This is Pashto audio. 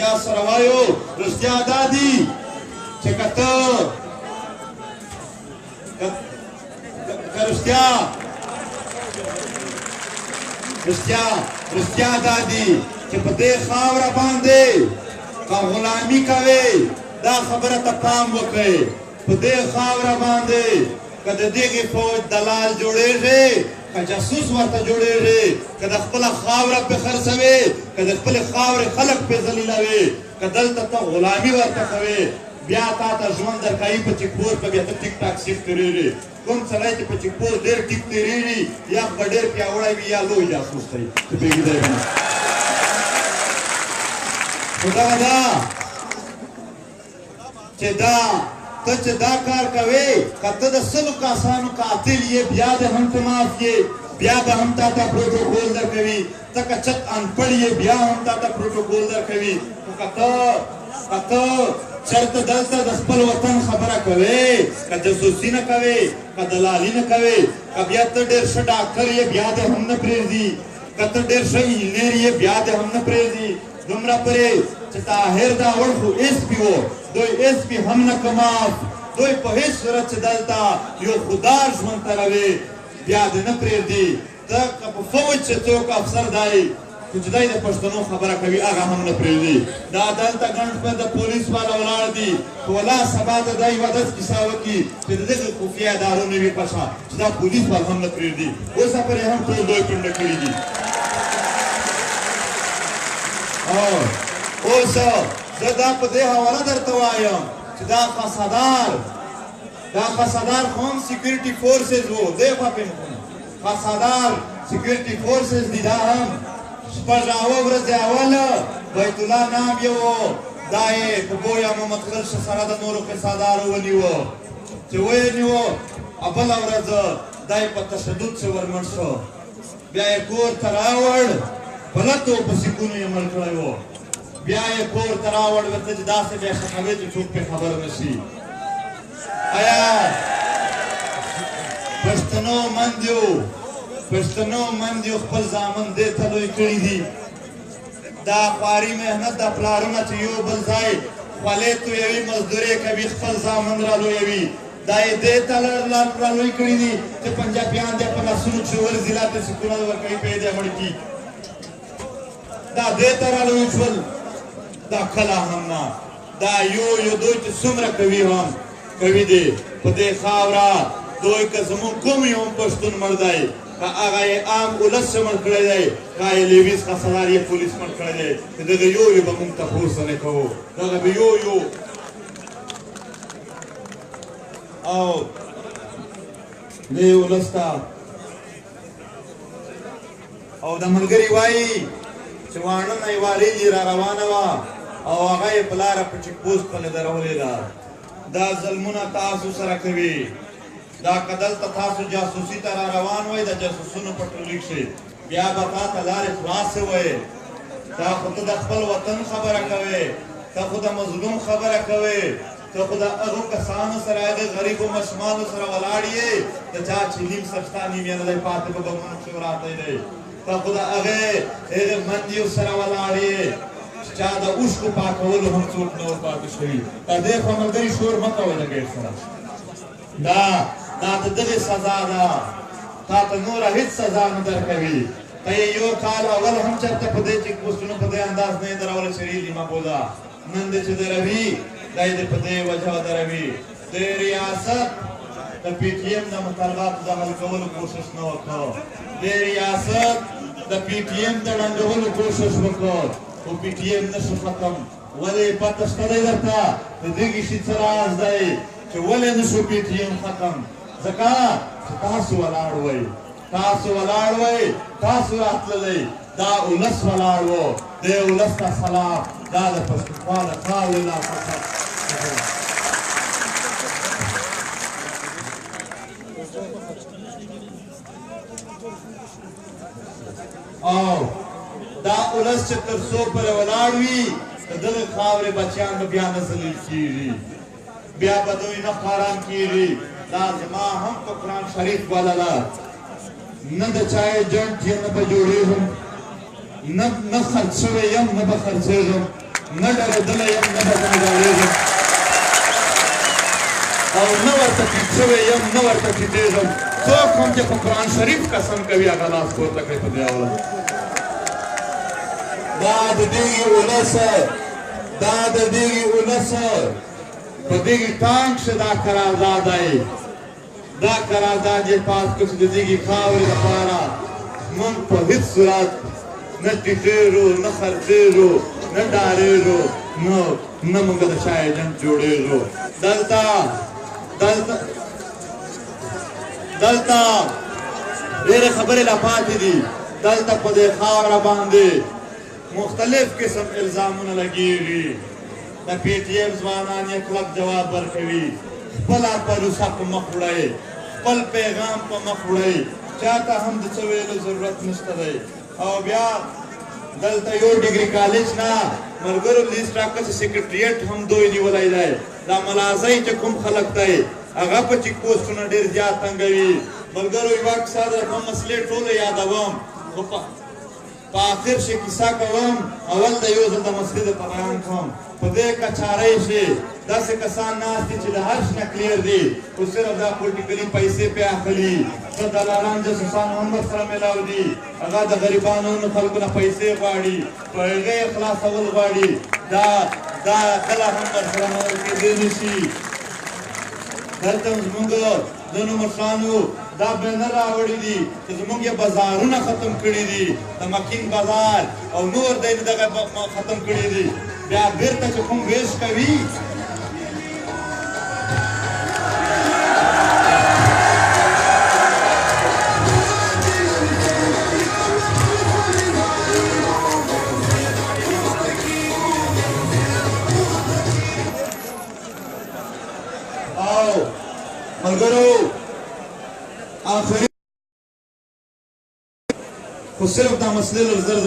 احتجاج سره وایو رښتیا دا دي چې که ته که رښتیا دا دي چې په دې خاوره باندې که غلامي کوې دا خبره ته پام وکړئ په دې خاوره باندې که د دغې فوج دلال جوړېږي که جاسوس ورته جوړېږي که د خپله خاوره پې خرڅوې که د خپلې خاورې خلک پې ذلیلوې که دلته ته غلامي ورته کوې بیا تا ته ژوند درکوي په چیک پوسټ به بیا ته ټیک ټاک سیف تېرېږي کوم سړی چې په چیک پوسټ ډېر ټیک تېرېږي یا به ډېر پیاوړی وي یا لوی جاسوس دی چې پرېږدی وي خو دغه ده چې ته چې دا کار کوې که ته د سلو کسانو قاتل یې بیا د هم ته معاف یې بیا به هم تا ته پروټوکول درکوي ته که چت انپړ یې بیا هم تا ته پروټوکول درکوي خو که ته چېرته دلته د خپل وطن خبره کوې که جاسوسي نه کوې که دلالي نه کوې که بیا ته ډېر ښه ډاکټر یې بیا دې هم نه پرېږدي که ته ډېر ښه انجینر یې بیا دې هم نه پرېږدي دومره پرې چې طاهر دا وړ خو ایس پي و دوی ایس پي هم نه کماف دوی په هېڅ صورت چې دلته یو خوددار ژوند تروي بیا دې نه پرېږدي ته که په فوج چې څوک افسر دی خو چې دی د پښتنو خبره کوي هغه هم نه پرېږدي دا دلته ګڼ شمېر د پولیس والا ولاړ دي خو ولا سبا ته دا یوه داسې کیسه وکړي چې د دغې خفیه ادارو نه وي پشه چې دا پولیس والا هم نه پرېږدي اوسه پرې هم ټول دوی پنډه کړي دي اوس زه دا په دې حواله درته وایم چې دا قصدار خو هم سیکورټي فورسز وو دی خوا پې نه قصدار سیکورټي فورسز دي دا هم شپږ اوه ورځې اوله بیت الله نام یې و دا یې په بویا محمد خلشه سره د نورو قصدارو ونیوه چې ویې نیوه بله ورځ دا یې په تشدد چې ورمړ شو بیا یې کور ته راوړ غلطو په سکونو یې مړ کړی و بیا یې کور ته راوړ ورته چې داسې بیا ښخوي چې څوک پرې خبر نه شي آیا پښتنو مندیو خپل زامن دې ته لوی کړي دي دا خواري محنت دا پلارونه چې یو بل ځای خولې تویوي مزدورۍ کوي خپل زامن رالویوي دا یې دې ته رالوی کړي دي چې پنجابیان دې په لاسونو چې ورځي لا ته سکونه ورکوي په دې مړ کي دا دې ته رالوی شول دا کله هم نه دا یو دوی چې څومره کوي دي په دې خاوره دوی که زمونږ کوم یو هم پښتون مړ دی که هغه یې عام ولس چې مړ کړی دی که یې لیویس قصدار یې پولیس مړ کړی دی چې دغه یو به مونږ تپوس نه کوو دغه به یو او دې ولس ته او د ملګري وایي چې واڼه نه یې والدي را روانه وه او هغه یې په لاره په چیک پوسټ باندې درولې ده دا ظلمونه تاسو سره کوي دا که دلته تاسو جاسوسي ته را روان وئ د جاسوسونو په ټولۍ کښې بیا به تا ته لارې خلاصې وئ تا خو ته د خپل وطن خبره کوې ته خو د مظلوم خبره کوې ته خو د هغو کسانو سره هغې غریبو ماشومانو سره ولاړ یې د چا چې نیم سر شته نیم یې نه دی پاتې په بمونو کښې وراتی دی ته خو د هغې مندیو سره ولاړ یې چې چا د اوښکو پاکولو هم څوک نه ور پاتې شوي تر دې خو ملګري شور مه کوئ د ګیټ سره دا د دغې سزا ده تا ته نوره هېڅ سزا نه درکوي ته یې یو کال اول هم چېرته په دې چیک پوسټونو په دې انداز نه یې درولی چې ریلي محبوبه نن دې چې دروي دا یې په دې وجه دروي د ریاست د پی ټي ایم د مطالباتو د حل کولو کوشش نه وکړو د ریاست د پی ټي ایم د ړنګولو کوشش وکړو خو پی ټي ایم نشو ختم ولې پته شته دی درته د دغې شي څه راز دی چې ولې نشو پی ټي ایم ختم ځکه چې تاسو ولاړ وئ تاسو راتللی دا ولس ولاړ و دې ولس ته سلام دا د پښتونخوا د خاورې نه فقط او دا ولس چې تر څو پورې ولاړ وي د دغې خاورې بچیان به بیا نه ذلیل کېږي بیا به دوی نه خواران کېږي دا زما هم په قرآن شریف بلله نه د چا ایجنټ یم نه به جوړېږم نه خرڅ شوی یم نه به خرڅېږم نه ډارېدلی یم نه به ځنې ډارېږم او نه ورته ټیټ شوی یم نه ورته ټیټېږم څوک هم چې په قرآن شریف قسم کوي هغه لاس پورته کړئ په دې اوله دا د دغې ولس دا د دغې ولس په دغې ټانک کښې دا قرارداد دی دا قرارداد یې پاس کړ چې د دغې خاورې لپاره موږ په هېڅ صورت نه ټیټېږو نه خرڅېږو نه ډارېږو نه موږ د چا ایجنټ جوړېږو دلته ډېرې خبرې لا پاتې دي دلته په دې خاوره باندې مختلف قسم الزامونه لګېږي د پی ټي ایم ځوانان یې کلک جواب ورکوي خپله پروسه په مخ وړئ خپل پیغام په مخ وړئ چاته هم د څه ویلو ضرورت نشته دی او بیا دلته یو ډګري کالج نه ملګرو لیست راکړه چې سیکرټریټ هم دوی نیولی دی دا ملازۍ چې کوم خلک دی هغه په چیک پوسټونه ډېر زیات تنګوي ملګرو یوه کیسه ده کوم مسلې ټولې یادوم خو په آخر شي کیسه کوم اول د یو ځل د مسلې د بیان کوم په دې کچارۍ شي داسې کسان ناست دي چې د هر شي نه کلیر دي خو صرف دا پولیټیکلي پیسې پې اخلي څه دلالان جاسوسان هم ورسره میلاو دي هغه د غریبانو خلکو نه پیسې غواړي په هغې یې خلاصول غواړي دا کله هم ورسره منل کېدی نه شي دلته زموږ ځینو مشرانو دا بینر راوړي دي چې زموږ یې بازارونه ختم کړي دي د مکین بازار او نور دی دغه ختم کړي دي بیا بیرته چې کوم ویش کوي ملګرو آخري خو صرف دا مسلې لږ زر